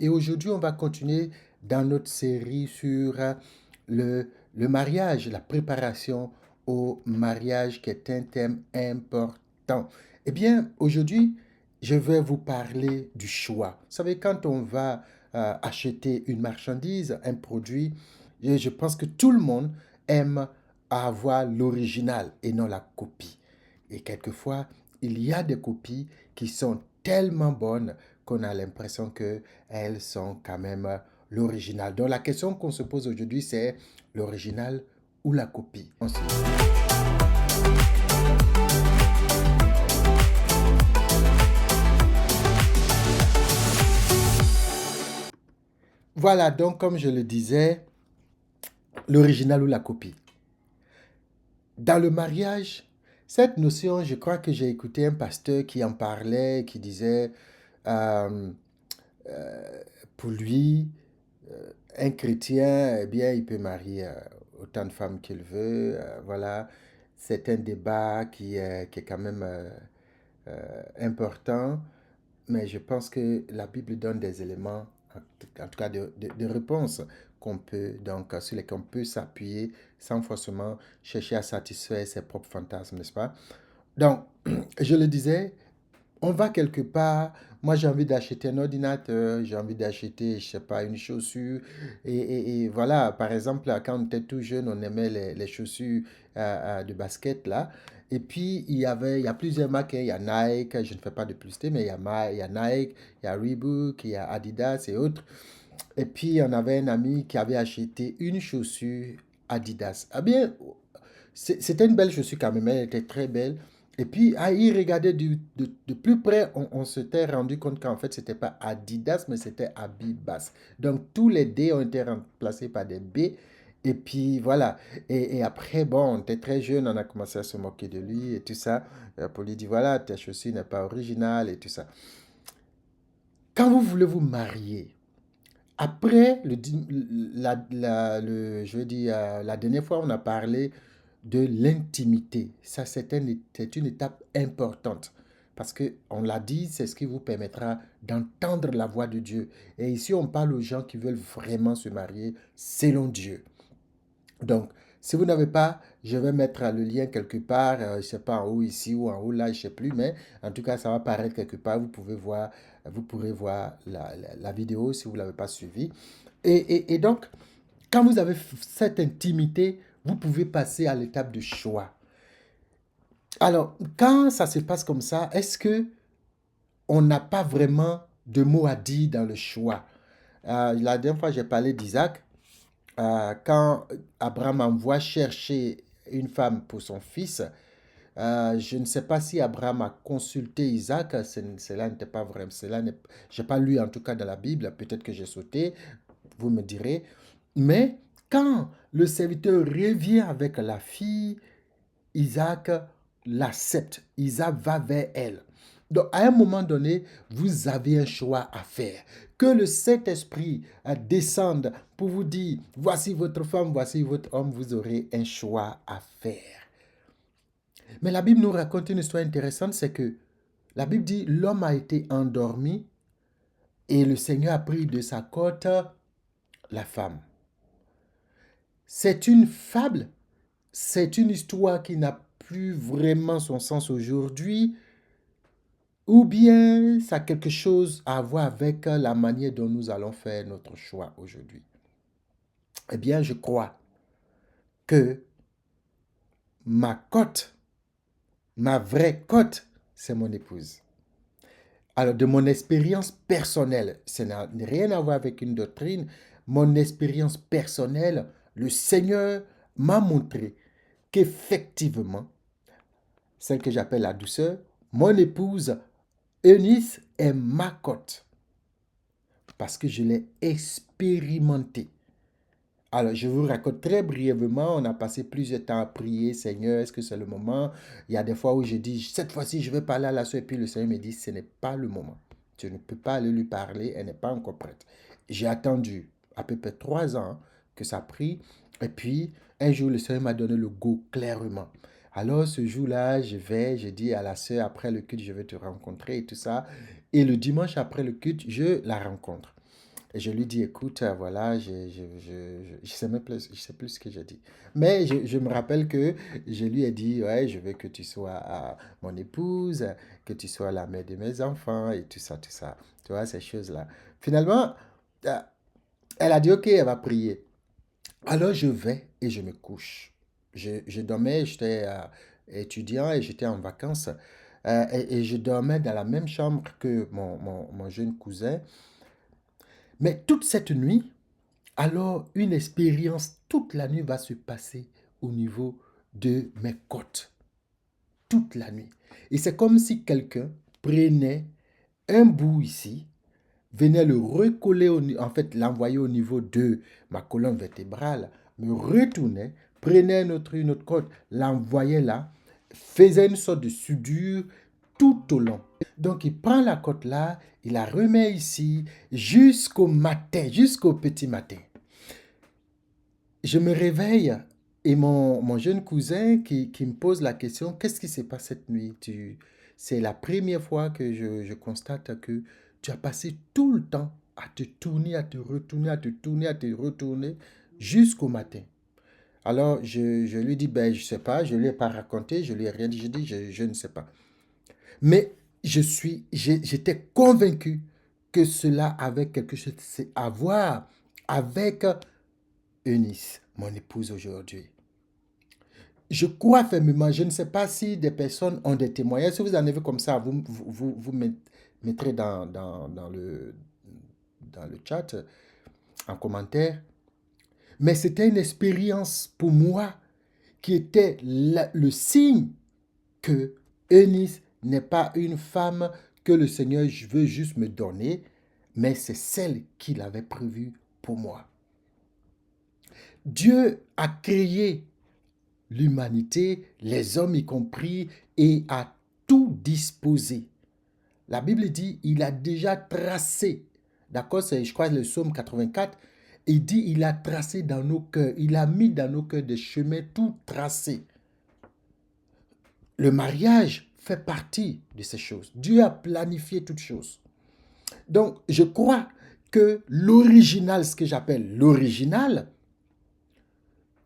Et aujourd'hui, on va continuer dans notre série sur le mariage, la préparation au mariage, qui est un thème important. Eh bien, aujourd'hui, je vais vous parler du choix. Vous savez, quand on va acheter une marchandise, un produit, et je pense que tout le monde aime avoir l'original et non la copie. Et quelquefois, il y a des copies qui sont tellement bonnes qu'on a l'impression qu'elles sont quand même l'original. Donc la question qu'on se pose aujourd'hui, c'est l'original ou la copie. Voilà, donc comme je le disais, l'original ou la copie. Dans le mariage, cette notion, je crois que j'ai écouté un pasteur qui en parlait, qui disait, euh, euh, pour lui, un chrétien, eh bien, il peut marier autant de femmes qu'il veut. Voilà, c'est un débat qui est quand même important, mais je pense que la Bible donne des éléments, en tout cas de réponses qu'on peut, donc, sur lesquels on peut s'appuyer sans forcément chercher à satisfaire ses propres fantasmes, n'est-ce pas? Donc, je le disais, on va quelque part, moi j'ai envie d'acheter un ordinateur, j'ai envie d'acheter, je sais pas, une chaussure. Et voilà, par exemple, quand on était tout jeune, on aimait les chaussures de basket là. Et puis, il y a plusieurs marques, hein. Il y a Nike, je ne fais pas de publicité, mais il y a Nike, il y a Reebok, il y a Adidas et autres. Et puis, on avait un ami qui avait acheté une chaussure Adidas. Ah bien, c'était une belle chaussure quand même, elle était très belle. Et puis, à y regarder de plus près, on s'était rendu compte qu'en fait, c'était pas Adidas, mais c'était Abibas. Donc, tous les D ont été remplacés par des B. Et puis, voilà. Et après, bon, on était très jeune, on a commencé à se moquer de lui et tout ça. Pour lui dire, voilà, ta chaussure n'est pas originale et tout ça. Quand vous voulez vous marier, après, je veux dire, la dernière fois, on a parlé de l'intimité. Ça, c'est une étape importante. Parce que, on l'a dit, c'est ce qui vous permettra d'entendre la voix de Dieu. Et ici, on parle aux gens qui veulent vraiment se marier selon Dieu. Donc, si vous n'avez pas, je vais mettre le lien quelque part, je ne sais pas en haut ici ou en haut là, je ne sais plus, mais en tout cas, ça va apparaître quelque part. Vous pourrez voir la vidéo si vous ne l'avez pas suivie. Et donc, quand vous avez cette intimité, vous pouvez passer à l'étape de choix. Alors, quand ça se passe comme ça, est-ce que on n'a pas vraiment de mots à dire dans le choix? La dernière fois, j'ai parlé d'Isaac. Quand Abraham envoie chercher une femme pour son fils, je ne sais pas si Abraham a consulté Isaac, cela n'était pas vrai, je n'ai pas lu en tout cas dans la Bible, peut-être que j'ai sauté, vous me direz. Mais quand le serviteur revient avec la fille, Isaac l'accepte, Isaac va vers elle. Donc, à un moment donné, vous avez un choix à faire. Que le Saint-Esprit descende pour vous dire, voici votre femme, voici votre homme, vous aurez un choix à faire. Mais la Bible nous raconte une histoire intéressante, c'est que la Bible dit, l'homme a été endormi et le Seigneur a pris de sa côte la femme. C'est une fable, c'est une histoire qui n'a plus vraiment son sens aujourd'hui, ou bien ça a quelque chose à voir avec la manière dont nous allons faire notre choix aujourd'hui. Eh bien, je crois que ma cote, ma vraie cote, c'est mon épouse. Alors, de mon expérience personnelle, ça n'a rien à voir avec une doctrine, mon expérience personnelle, le Seigneur m'a montré qu'effectivement, celle que j'appelle la douceur, mon épouse Eunice est ma cote parce que je l'ai expérimenté. Alors, je vous raconte très brièvement, on a passé plusieurs temps à prier, Seigneur, est-ce que c'est le moment? Il y a des fois où je dis, cette fois-ci, je vais parler à la soeur, et puis le Seigneur me dit, ce n'est pas le moment. Tu ne peux pas aller lui parler, elle n'est pas encore prête. J'ai attendu à peu près 3 ans que ça prie, et puis un jour, le Seigneur m'a donné le go clairement. Alors, ce jour-là, je dis à la soeur, après le culte, je vais te rencontrer et tout ça. Et le dimanche après le culte, je la rencontre. Et je lui dis, écoute, voilà, je sais même plus, je sais plus ce que j'ai dit. Mais je me rappelle que je lui ai dit, ouais, je veux que tu sois mon épouse, que tu sois la mère de mes enfants et tout ça, tout ça. Tu vois, ces choses-là. Finalement, euh, elle a dit, ok, elle va prier. Alors je vais et je me couche. Je dormais, j'étais étudiant et j'étais en vacances. Et je dormais dans la même chambre que mon jeune cousin. Mais toute cette nuit, alors une expérience toute la nuit va se passer au niveau de mes côtes. Toute la nuit. Et c'est comme si quelqu'un prenait un bout ici, venait le recoller, en fait l'envoyer au niveau de ma colonne vertébrale, me retournait, prenait une autre côte, l'envoyait là, faisait une sorte de soudure tout au long. Donc il prend la côte là, il la remet ici jusqu'au matin, jusqu'au petit matin. Je me réveille et mon jeune cousin qui me pose la question, qu'est-ce qui s'est passé cette nuit? C'est la première fois que je constate que tu as passé tout le temps à te tourner, à te retourner, à te tourner, à te retourner jusqu'au matin. Alors je lui dis, ben je ne sais pas, je ne lui ai pas raconté, je lui ai rien dit, je dis, je ne sais pas. Mais j'étais convaincu que cela avait quelque chose à voir avec Eunice, mon épouse aujourd'hui. Je crois fermement, je ne sais pas si des personnes ont des témoignages. Si vous en avez comme ça, vous mettrez dans le chat, en commentaire. Mais c'était une expérience pour moi qui était le signe que Eunice n'est pas une femme que le Seigneur veut juste me donner, mais c'est celle qu'il avait prévue pour moi. Dieu a créé l'humanité, les hommes y compris, et a tout disposé. La Bible dit, il a déjà tracé, d'accord, c'est je crois le psaume 84, il dit, il a tracé dans nos cœurs, il a mis dans nos cœurs des chemins tout tracés. Le mariage fait partie de ces choses. Dieu a planifié toutes choses. Donc, je crois que l'original, ce que j'appelle l'original,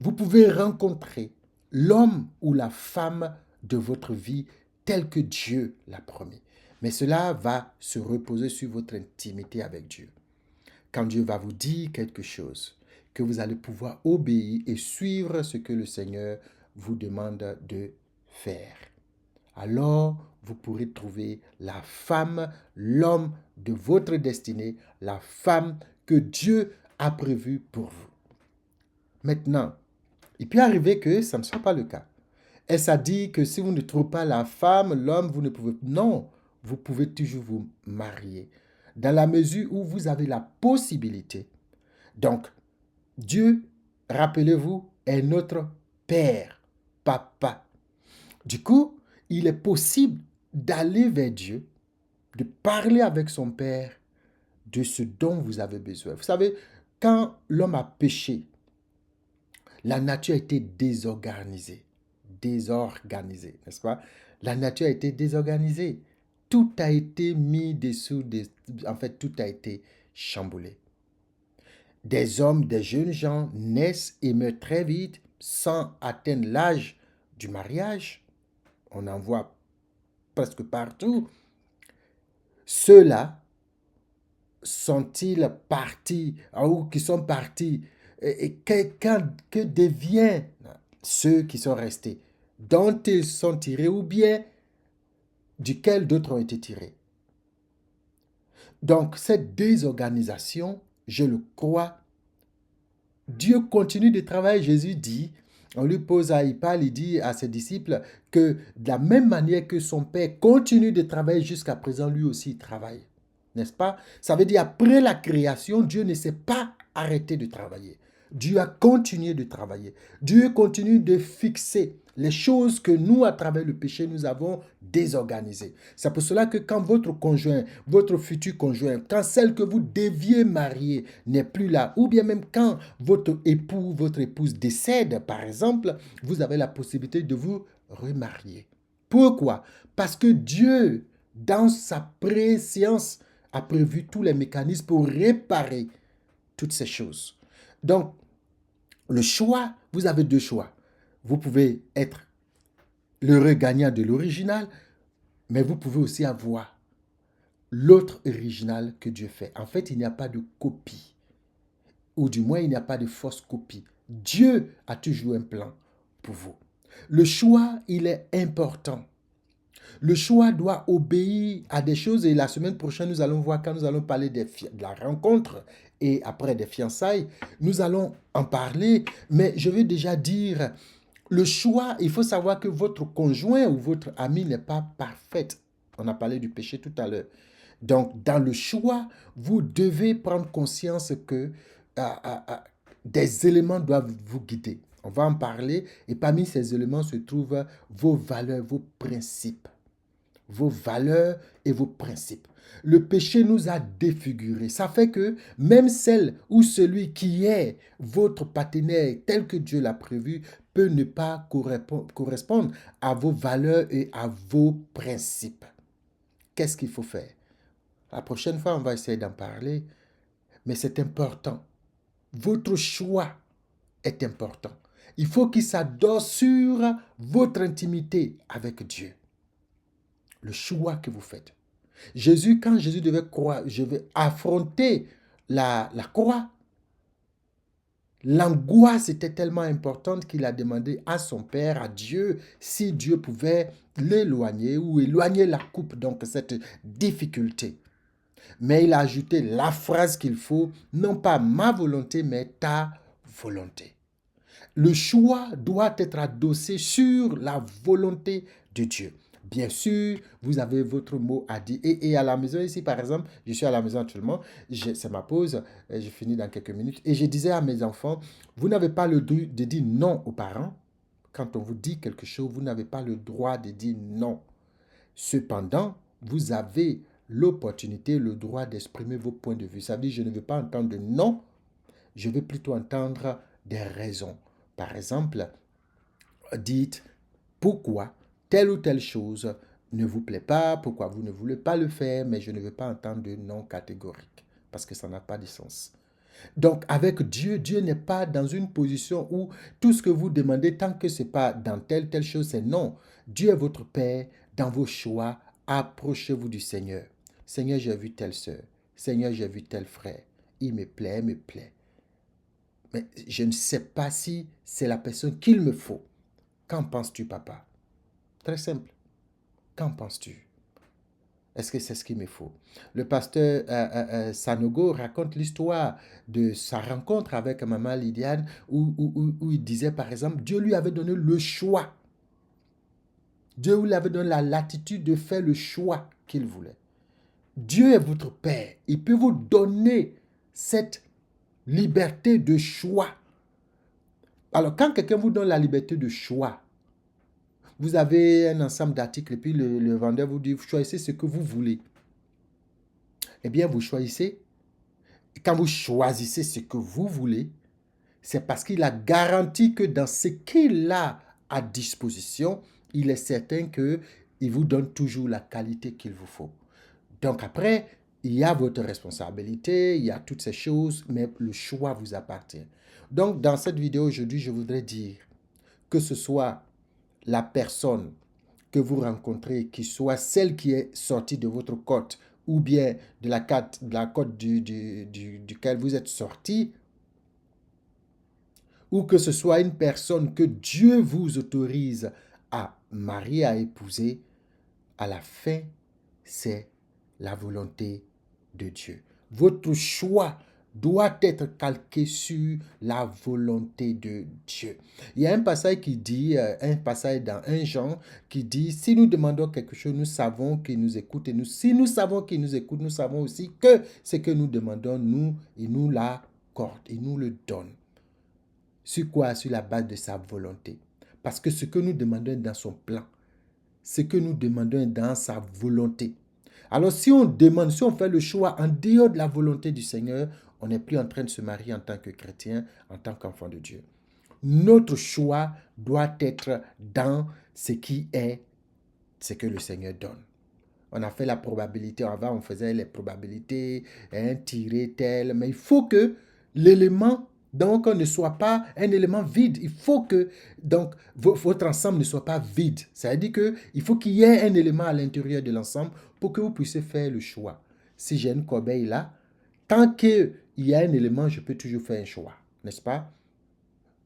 vous pouvez rencontrer l'homme ou la femme de votre vie tel que Dieu l'a promis. Mais cela va se reposer sur votre intimité avec Dieu. Quand Dieu va vous dire quelque chose, que vous allez pouvoir obéir et suivre ce que le Seigneur vous demande de faire. Alors, vous pourrez trouver la femme, l'homme de votre destinée, la femme que Dieu a prévue pour vous. Maintenant, il peut arriver que ça ne soit pas le cas. Est-ce à dire que si vous ne trouvez pas la femme, l'homme, vous ne pouvez... Non, vous pouvez toujours vous marier. Dans la mesure où vous avez la possibilité. Donc, Dieu, rappelez-vous, est notre Père, Papa. Du coup, il est possible d'aller vers Dieu, de parler avec son Père de ce dont vous avez besoin. Vous savez, quand l'homme a péché, la nature a été désorganisée. Désorganisée, n'est-ce pas? La nature a été désorganisée. Tout a été mis dessous, en fait, tout a été chamboulé. Des hommes, des jeunes gens naissent et meurent très vite sans atteindre l'âge du mariage. On en voit presque partout. Ceux-là sont-ils partis ou qui sont partis et que deviennent ceux qui sont restés, dont ils sont tirés ou bien duquel d'autres ont été tirés. Donc cette désorganisation, je le crois, Dieu continue de travailler. Jésus dit, on lui pose il parle, il dit à ses disciples que de la même manière que son Père continue de travailler jusqu'à présent, lui aussi il travaille. N'est-ce pas? Ça veut dire après la création, Dieu ne s'est pas arrêté de travailler. Dieu a continué de travailler. Dieu continue de fixer les choses que nous, à travers le péché, nous avons désorganisées. C'est pour cela que quand votre conjoint, votre futur conjoint, quand celle que vous deviez marier n'est plus là, ou bien même quand votre époux, votre épouse décède, par exemple, vous avez la possibilité de vous remarier. Pourquoi? Parce que Dieu, dans sa préscience, a prévu tous les mécanismes pour réparer toutes ces choses. Donc, le choix, vous avez deux choix. Vous pouvez être l'heureux gagnant de l'original, mais vous pouvez aussi avoir l'autre original que Dieu fait. En fait, il n'y a pas de copie, ou du moins, il n'y a pas de fausse copie. Dieu a toujours un plan pour vous. Le choix, il est important. Le choix doit obéir à des choses et la semaine prochaine, nous allons voir quand nous allons parler de la rencontre et après des fiançailles, nous allons en parler, mais je veux déjà dire, le choix, il faut savoir que votre conjoint ou votre ami n'est pas parfait. On a parlé du péché tout à l'heure. Donc, dans le choix, vous devez prendre conscience que des éléments doivent vous guider. On va en parler et parmi ces éléments se trouvent vos valeurs, vos principes. Vos valeurs et vos principes. Le péché nous a défigurés. Ça fait que même celle ou celui qui est votre partenaire tel que Dieu l'a prévu peut ne pas correspondre à vos valeurs et à vos principes. Qu'est-ce qu'il faut faire? La prochaine fois, on va essayer d'en parler, mais c'est important. Votre choix est important. Il faut qu'il s'adosse sur votre intimité avec Dieu. Le choix que vous faites. Jésus, quand Jésus devait croire, je vais affronter la croix, l'angoisse était tellement importante qu'il a demandé à son Père, à Dieu, si Dieu pouvait l'éloigner ou éloigner la coupe, donc cette difficulté. Mais il a ajouté la phrase qu'il faut, non pas ma volonté, mais ta volonté. Le choix doit être adossé sur la volonté de Dieu. Bien sûr, vous avez votre mot à dire. Et à la maison ici, par exemple, je suis à la maison actuellement, c'est ma pause, je finis dans quelques minutes. Et je disais à mes enfants, vous n'avez pas le droit de dire non aux parents. Quand on vous dit quelque chose, vous n'avez pas le droit de dire non. Cependant, vous avez l'opportunité, le droit d'exprimer vos points de vue. Ça veut dire, je ne veux pas entendre de non, je veux plutôt entendre des raisons. Par exemple, dites pourquoi telle ou telle chose ne vous plaît pas, pourquoi vous ne voulez pas le faire, mais je ne veux pas entendre de non catégorique, parce que ça n'a pas de sens. Donc, avec Dieu, Dieu n'est pas dans une position où tout ce que vous demandez, tant que ce n'est pas dans telle chose, c'est non. Dieu est votre Père. Dans vos choix, approchez-vous du Seigneur. Seigneur, j'ai vu telle sœur. Seigneur, j'ai vu tel frère. Il me plaît, il me plaît. Mais je ne sais pas si c'est la personne qu'il me faut. Qu'en penses-tu, papa? Très simple. Qu'en penses-tu? Est-ce que c'est ce qu'il me faut? Le pasteur Sanogo raconte l'histoire de sa rencontre avec maman Lydiane où il disait par exemple, Dieu lui avait donné le choix. Dieu lui avait donné la latitude de faire le choix qu'il voulait. Dieu est votre Père. Il peut vous donner cette liberté de choix. Alors, quand quelqu'un vous donne la liberté de choix, vous avez un ensemble d'articles et puis le vendeur vous dit, choisissez ce que vous voulez. Eh bien, vous choisissez. Quand vous choisissez ce que vous voulez, c'est parce qu'il a garanti que dans ce qu'il a à disposition, il est certain qu'il vous donne toujours la qualité qu'il vous faut. Donc après, il y a votre responsabilité, il y a toutes ces choses, mais le choix vous appartient. Donc dans cette vidéo aujourd'hui, je voudrais dire que ce soit la personne que vous rencontrez, qui soit celle qui est sortie de votre côte ou bien de la côte duquel vous êtes sorti, ou que ce soit une personne que Dieu vous autorise à marier, à épouser, à la fin, c'est la volonté de Dieu. Votre choix doit être calqué sur la volonté de Dieu. Il y a un passage qui dit, un passage dans 1 Jean qui dit, si nous demandons quelque chose, nous savons qu'il nous écoute. Et si nous savons qu'il nous écoute, nous savons aussi que ce que nous demandons, il nous l'accorde, il nous le donne. Sur quoi? Sur la base de sa volonté. Parce que ce que nous demandons est dans son plan. Ce que nous demandons est dans sa volonté. Alors si on demande, si on fait le choix en dehors de la volonté du Seigneur, on n'est plus en train de se marier en tant que chrétien, en tant qu'enfant de Dieu. Notre choix doit être dans ce qui est ce que le Seigneur donne. On a fait la probabilité. Avant, on faisait les probabilités, hein, tirer tel. Mais il faut que l'élément, donc, ne soit pas un élément vide. Il faut que, donc, votre ensemble ne soit pas vide. Ça veut dire qu'il faut qu'il y ait un élément à l'intérieur de l'ensemble pour que vous puissiez faire le choix. Si j'ai une corbeille là, tant qu'il y a un élément, je peux toujours faire un choix, n'est-ce pas?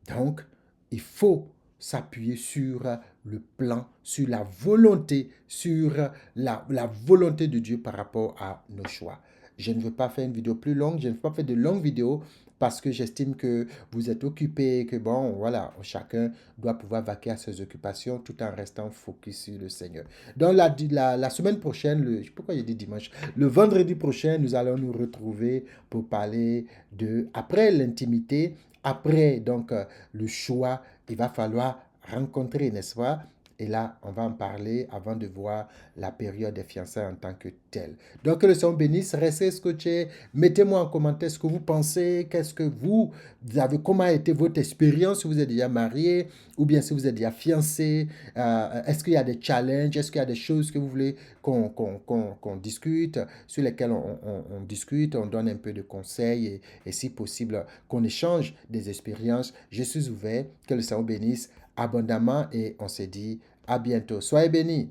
Donc, il faut s'appuyer sur le plan, sur la volonté, sur la volonté de Dieu par rapport à nos choix. Je ne veux pas faire une vidéo plus longue, je ne veux pas faire de longues vidéos parce que j'estime que vous êtes occupés, que bon, voilà, chacun doit pouvoir vaquer à ses occupations tout en restant focus sur le Seigneur. Donc, la semaine prochaine, pourquoi j'ai dit dimanche, le vendredi prochain, nous allons nous retrouver pour parler de, après l'intimité, après donc le choix, il va falloir rencontrer, n'est-ce pas? Et là, on va en parler avant de voir la période des fiançailles en tant que telle. Donc, que le Seigneur bénisse, restez scotchés, mettez-moi en commentaire ce que vous pensez, qu'est-ce que vous avez, comment a été votre expérience, si vous êtes déjà marié, ou bien si vous êtes déjà fiancé, est-ce qu'il y a des challenges, est-ce qu'il y a des choses que vous voulez qu'on discute, sur lesquelles on discute, on donne un peu de conseils et si possible, qu'on échange des expériences. Je suis ouvert, que le Seigneur bénisse abondamment et on se dit à bientôt. Soyez bénis.